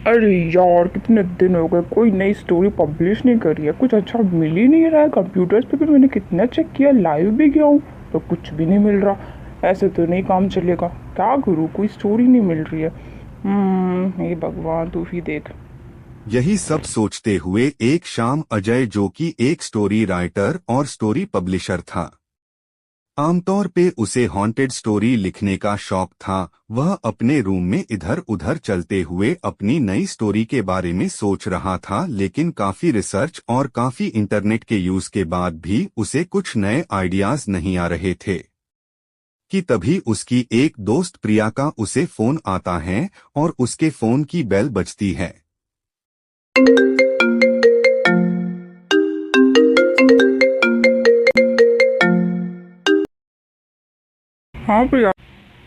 अरे यार, कितने दिन हो गए, कोई नई स्टोरी पब्लिश नहीं करी है। कुछ अच्छा मिल ही नहीं रहा है। कंप्यूटर्स पे भी मैंने कितना चेक किया, लाइव भी गया हूँ, तो कुछ भी नहीं मिल रहा। ऐसे तो नहीं काम चलेगा। क्या करूँ, कोई स्टोरी नहीं मिल रही है। हे भगवान, तू ही देख। यही सब सोचते हुए एक शाम अजय, जो कि एक स्टोरी राइटर और स्टोरी पब्लिशर था, आमतौर पे उसे हॉन्टेड स्टोरी लिखने का शौक था, वह अपने रूम में इधर उधर चलते हुए अपनी नई स्टोरी के बारे में सोच रहा था। लेकिन काफी रिसर्च और काफी इंटरनेट के यूज के बाद भी उसे कुछ नए आइडियाज नहीं आ रहे थे कि तभी उसकी एक दोस्त प्रिया का उसे फोन आता है और उसके फोन की बेल बजती है। हाँ प्रिया।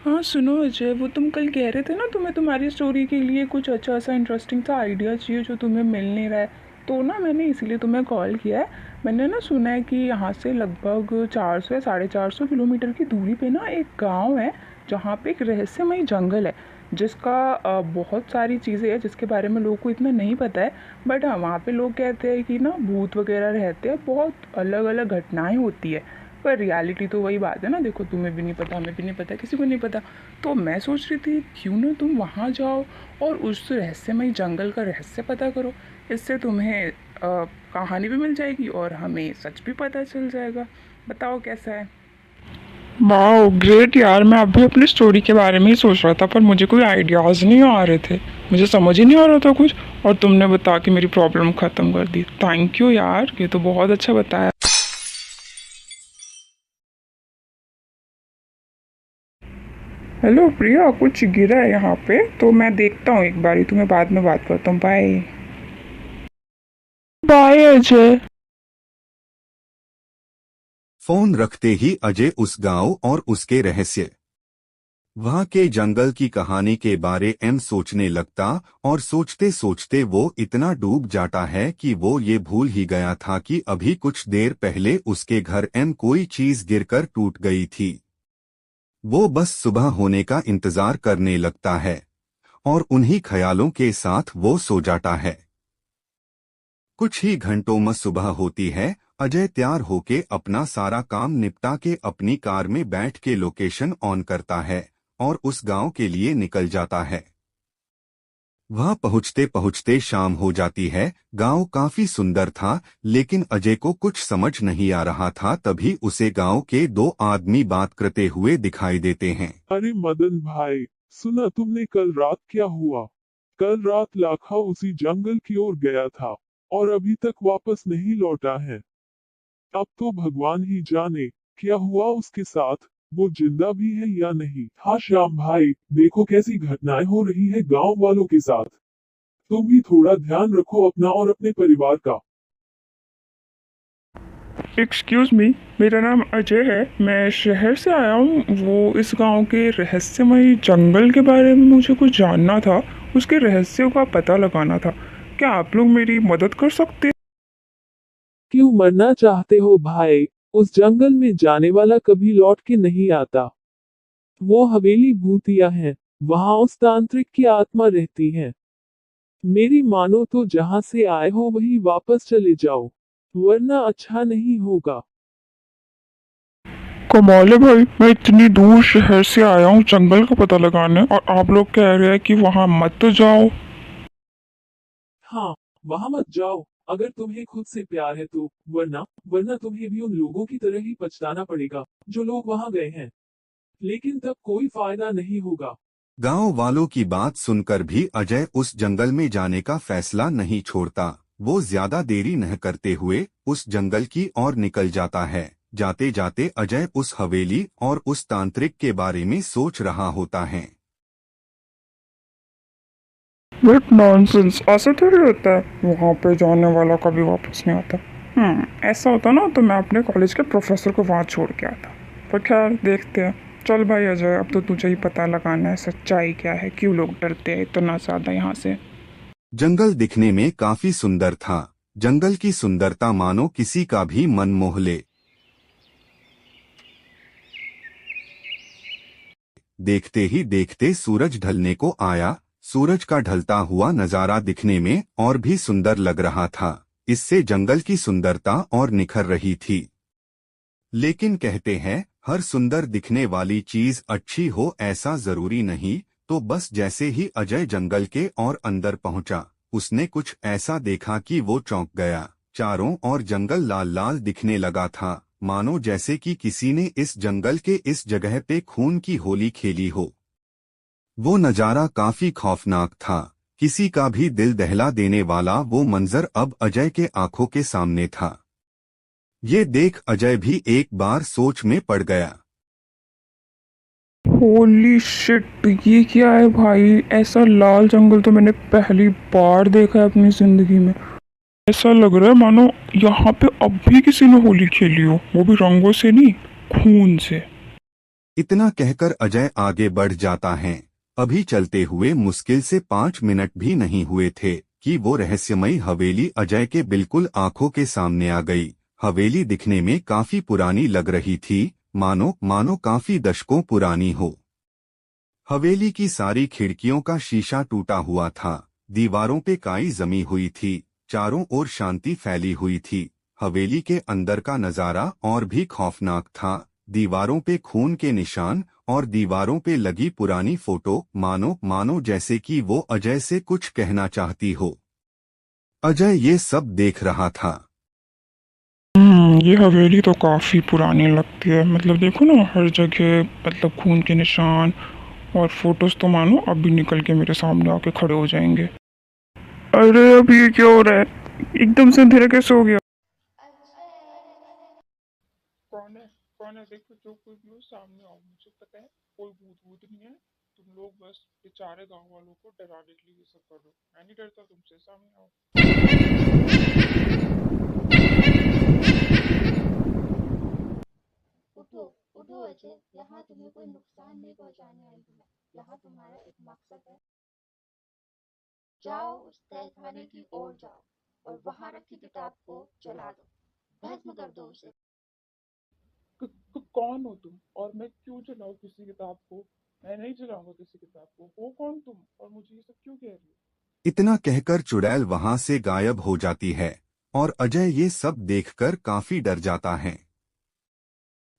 हाँ सुनो अजय, वो तुम कल कह रहे थे ना, तुम्हें तुम्हारी स्टोरी के लिए कुछ अच्छा सा इंटरेस्टिंग सा आइडिया चाहिए जो तुम्हें मिल नहीं रहा है। तो ना मैंने इसीलिए तुम्हें कॉल किया है। मैंने ना सुना है कि यहाँ से लगभग 400 या 450 किलोमीटर की दूरी पे ना एक गांव है, जहाँ पे एक रहस्यमयी जंगल है, जिसका बहुत सारी चीज़ें हैं जिसके बारे में लोगों को इतना नहीं पता है। बट हाँ, वहाँ पे लोग कहते हैं कि ना भूत वगैरह रहते हैं, बहुत अलग अलग घटनाएं होती है। पर रियलिटी तो वही बात है ना, देखो तुम्हें भी नहीं पता, हमें भी नहीं पता, किसी को नहीं पता। तो मैं सोच रही थी क्यों ना तुम वहाँ जाओ और उस रहस्यमय जंगल का रहस्य पता करो। इससे तुम्हें कहानी भी मिल जाएगी और हमें सच भी पता चल जाएगा। बताओ कैसा है। वाह ग्रेट यार, मैं अभी अपनी स्टोरी के बारे में ही सोच रहा था, पर मुझे कोई आइडियाज़ नहीं आ रहे थे। मुझे समझ ही नहीं आ रहा था कुछ, और तुमने बता के मेरी प्रॉब्लम ख़त्म कर दी। थैंक यू यार, ये तो बहुत अच्छा बताया। हेलो प्रिया, कुछ गिरा है यहाँ पे, तो मैं देखता हूँ एक बारी, तुम्हें बाद में बात करता हूँ। बाय। बाय अजय। फोन रखते ही अजय उस गांव और उसके रहस्य, वहां के जंगल की कहानी के बारे में सोचने लगता। और सोचते सोचते वो इतना डूब जाता है कि वो ये भूल ही गया था कि अभी कुछ देर पहले उसके घर में कोई चीज गिरकर टूट गई थी। वो बस सुबह होने का इंतजार करने लगता है और उन्हीं ख्यालों के साथ वो सो जाता है। कुछ ही घंटों में सुबह होती है। अजय तैयार होके अपना सारा काम निपटा के अपनी कार में बैठ के लोकेशन ऑन करता है और उस गांव के लिए निकल जाता है। वहां पहुंचते पहुंचते शाम हो जाती है। गांव काफी सुंदर था, लेकिन अजय को कुछ समझ नहीं आ रहा था। तभी उसे गांव के दो आदमी बात करते हुए दिखाई देते हैं। अरे मदन भाई, सुना तुमने कल रात क्या हुआ? कल रात लाखा उसी जंगल की ओर गया था और अभी तक वापस नहीं लौटा है। अब तो भगवान ही जाने क्या हुआ उसके साथ, वो जिंदा भी है या नहीं। हाँ श्याम भाई, देखो कैसी घटनाएं हो रही है गांव वालों के साथ। तुम भी थोड़ा ध्यान रखो अपना और अपने परिवार का। एक्सक्यूज मी, मेरा नाम अजय है, मैं शहर से आया हूँ। वो इस गांव के रहस्यमयी जंगल के बारे में मुझे कुछ जानना था, उसके रहस्यों का पता लगाना था। क्या आप लोग मेरी मदद कर सकते हैं? क्यों मरना चाहते हो भाई? उस जंगल में जाने वाला कभी लौट के नहीं आता। वो हवेली भूतिया है, वहां उस तांत्रिक की आत्मा रहती है। मेरी मानो तो जहां से आए हो वही वापस चले जाओ, वरना अच्छा नहीं होगा। कमाल है भाई, मैं इतनी दूर शहर से आया हूँ जंगल का पता लगाने, और आप लोग कह रहे हैं कि वहाँ मत जाओ। हाँ, वहां मत जाओ अगर तुम्हें खुद से प्यार है तो, वरना वरना तुम्हें भी उन लोगों की तरह ही पछताना पड़ेगा जो लोग वहां गए हैं। लेकिन तब कोई फायदा नहीं होगा। गांव वालों की बात सुनकर भी अजय उस जंगल में जाने का फैसला नहीं छोड़ता। वो ज्यादा देरी न करते हुए उस जंगल की ओर निकल जाता है। जाते जाते अजय उस हवेली और उस तांत्रिक के बारे में सोच रहा होता है। बट नॉनसेंस, ऐसा थोड़ी होता है, वहाँ पे जाने वाला कभी वापस नहीं आता। ऐसा होता ना तो मैं अपने कॉलेज के प्रोफेसर को वहाँ छोड़ के आता। पर खैर, देखते हैं। चल भाई अजय, अब तो तुझे ही पता लगाना है सच्चाई क्या है, क्यों लोग डरते हैं इतना ज़्यादा यहाँ से। जंगल दिखने में काफी सुंदर था। जंगल की सुंदरता मानो किसी का भी मन मोह ले। देखते ही देखते सूरज ढलने को आया। सूरज का ढलता हुआ नजारा दिखने में और भी सुंदर लग रहा था। इससे जंगल की सुंदरता और निखर रही थी। लेकिन कहते हैं हर सुंदर दिखने वाली चीज अच्छी हो ऐसा जरूरी नहीं। तो बस जैसे ही अजय जंगल के और अंदर पहुंचा, उसने कुछ ऐसा देखा कि वो चौंक गया। चारों ओर जंगल लाल लाल दिखने लगा था, मानो जैसे कि किसी ने इस जंगल के इस जगह पे खून की होली खेली हो। वो नजारा काफी खौफनाक था। किसी का भी दिल दहला देने वाला वो मंजर अब अजय के आंखों के सामने था। ये देख अजय भी एक बार सोच में पड़ गया। होली शिट, ये क्या है भाई? ऐसा लाल जंगल तो मैंने पहली बार देखा है अपनी जिंदगी में। ऐसा लग रहा है मानो यहाँ पे अब भी किसी ने होली खेली हो, वो भी रंगों से नहीं, खून से। इतना कहकर अजय आगे बढ़ जाता है। अभी चलते हुए मुश्किल से 5 मिनट भी नहीं हुए थे कि वो रहस्यमयी हवेली अजय के बिल्कुल आंखों के सामने आ गई। हवेली दिखने में काफी पुरानी लग रही थी, मानो मानो काफी दशकों पुरानी हो। हवेली की सारी खिड़कियों का शीशा टूटा हुआ था, दीवारों पे काई जमी हुई थी, चारों ओर शांति फैली हुई थी। हवेली के अंदर का नजारा और भी खौफनाक था। दीवारों पे खून के निशान और दीवारों पे लगी पुरानी फोटो, मानो मानो जैसे कि वो अजय से कुछ कहना चाहती हो। अजय ये सब देख रहा था। ये हवेली तो काफी पुरानी लगती है। मतलब देखो ना, हर जगह मतलब खून के निशान, और फोटोज तो मानो अब भी निकल के मेरे सामने आके खड़े हो जाएंगे। अरे अब ये क्या हो रहा है? एकदम से अंधेरा कैसे हो गया? कौन है? कौन है? देखो, जो कोई भी हो सामने आओ। मुझे पता है कोई भूत भूत नहीं है। तुम लोग बस बेचारे गांव वालों को डराने के लिए ये सब कर रहे हो। मैं नहीं डरता तुमसे, सामने आओ। उठो, उठो अजय, यहाँ तुम्हें कोई नुकसान नहीं पहुँचाने आई हूँ मैं। यहाँ तुम्हारा एक मकसद है। जाओ उस तहखाने की ओर जाओ और वहाँ रखी किताब को जला दो, भस्म कर दो उसे। कौन हो तुम? और मैं क्यों जलाऊं किसी किताब को? मैं नहीं जलाऊंगा किसी किताब को। हो कौन तुम, और मुझे ये सब क्यों कह रही हो? इतना कहकर चुड़ैल वहां से गायब हो जाती है और अजय ये सब देखकर काफी डर जाता है।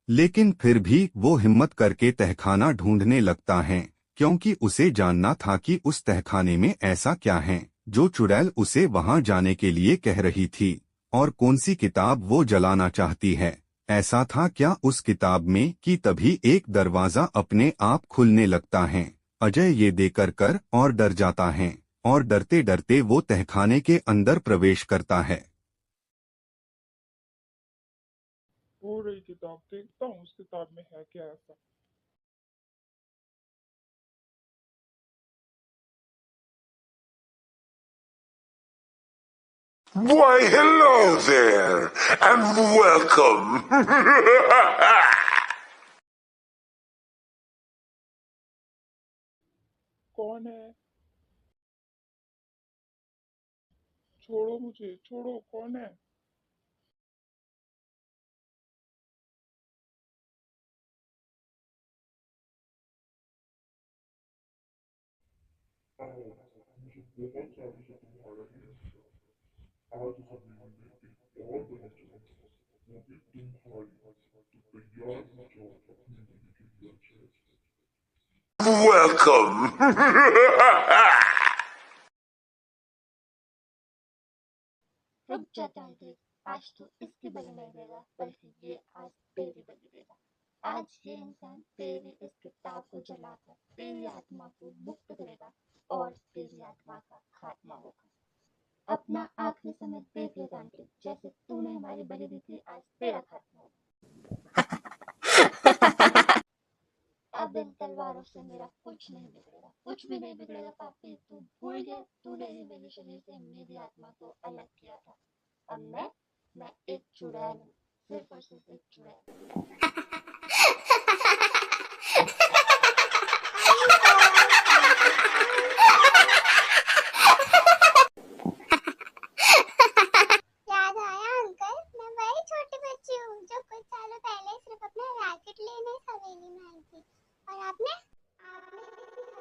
लेकिन फिर भी वो हिम्मत करके तहखाना ढूंढने लगता है, क्योंकि उसे जानना था कि उस तहखाने में ऐसा क्या है जो चुड़ैल उसे वहां जाने के लिए कह रही थी, और कौन सी किताब वो जलाना चाहती है। ऐसा था क्या उस किताब में कि तभी एक दरवाजा अपने आप खुलने लगता है। अजय ये देखकर कर और डर जाता है, और डरते डरते वो तहखाने के अंदर प्रवेश करता है। हो रही किताब, देखता हूँ उस किताब में है क्या ऐसा। Why, hello there, and welcome. कौन है? छोड़ो मुझे, छोड़ो, कौन है? Welcome. रुक जा देख, आज तो इसकी बलि नहीं देगा, बल्कि ये आज तेरी बलि देगा। आज ये इंसान तेरी इस किताब को जलाकर तेरी आत्मा को मुक्त करेगा और तेरी आत्मा का खात्मा होगा। अपना आखिरी समय देख ले तांत्रिक, जैसे तूने हमारी बलि दी थी, आज तेरा खात्मा होगा। अब इन तलवारों से मेरा कुछ नहीं बिगड़ेगा, कुछ भी नहीं बिगड़ेगा पापी। तू भूल गया, तूने ही मेरे शरीर से मेरी आत्मा को अलग किया था। अब मैं एक चुड़ैल हूँ, सिर्फ और सिर्फ एक चुड़ैल। याद आया अंकल, मैं वही छोटी बच्ची हूँ जो कुछ सालों पहले सिर्फ अपना रैकेट लेने इस हवेली में आई थी। और आपने आपने किसी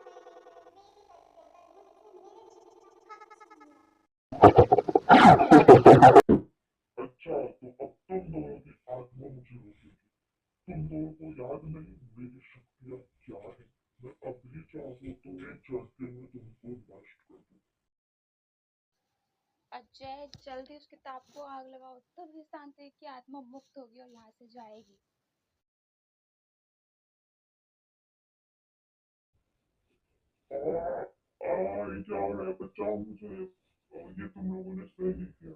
हवेली में याद नहीं मेरी शक्तियाँ क्या है। मैं अभी चाहूँ तो ये जज्बे में तुमको नष्ट कर दूँ। अजय जल्दी उस किताब को आग लगाओ, तभी तांत्रिक की आत्मा मुक्त होगी और यहाँ से जाएगी। ये क्या हो रहा है, बचाओ मुझे। ये तुम लोगों ने सही किया।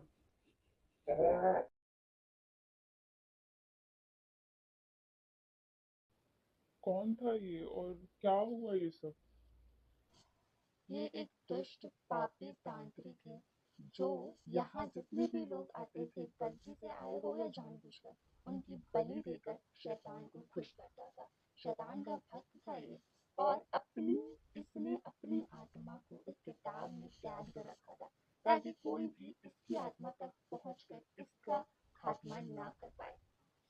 कौन था ये और क्या हुआ ये सब? ये एक दुष्ट पापी तांत्रिक है जो यहाँ जितने भी लोग आते थे, गलती से आए हो या जानबूझकर, उनकी बलि देकर शैतान को खुश करता था। शैतान का भक्त था ये, और इसने अपनी आत्मा को इस किताब में कैद कर रखा था, ताकि कोई भी इसकी आत्मा तक पहुंचकर इसका खात्मा ना कर पाए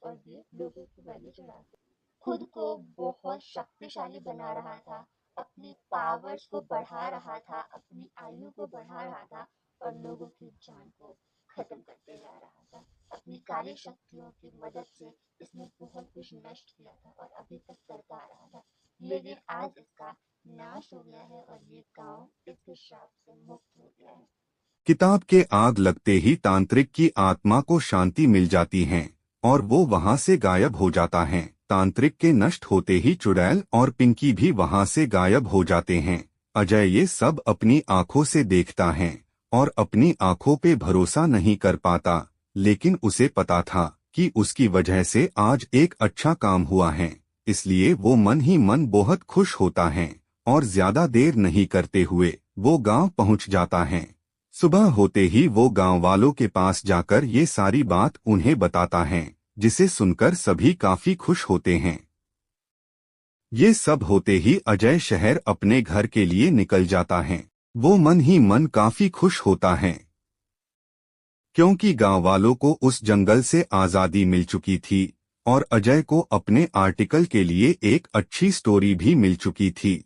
और ये लोगों की बलि चढ़ा सके। खुद को बहुत शक्तिशाली बना रहा था, अपनी पावर्स को बढ़ा रहा था, अपनी आयु को बढ़ा रहा था और लोगों की जान को खत्म करते जा रहा था। अपनी काली शक्तियों की मदद से इसने बहुत कुछ नष्ट किया था और अभी तक करता आ रहा था, लेकिन आज इसका नाश हो गया है और ये गांव इसके श्राप से मुक्त हो गया है। किताब के आग लगते ही तांत्रिक की आत्मा को शांति मिल जाती है और वो वहां से गायब हो जाता है। तांत्रिक के नष्ट होते ही चुड़ैल और पिंकी भी वहां से गायब हो जाते हैं। अजय ये सब अपनी आंखों से देखता है और अपनी आंखों पे भरोसा नहीं कर पाता, लेकिन उसे पता था कि उसकी वजह से आज एक अच्छा काम हुआ है, इसलिए वो मन ही मन बहुत खुश होता है और ज्यादा देर नहीं करते हुए वो गांव पहुंच जाता है। सुबह होते ही वो गांव वालों के पास जाकर ये सारी बात उन्हें बताता है, जिसे सुनकर सभी काफी खुश होते हैं। ये सब होते ही अजय शहर अपने घर के लिए निकल जाता है। वो मन ही मन काफी खुश होता है, क्योंकि गांव वालों को उस जंगल से आजादी मिल चुकी थी और अजय को अपने आर्टिकल के लिए एक अच्छी स्टोरी भी मिल चुकी थी।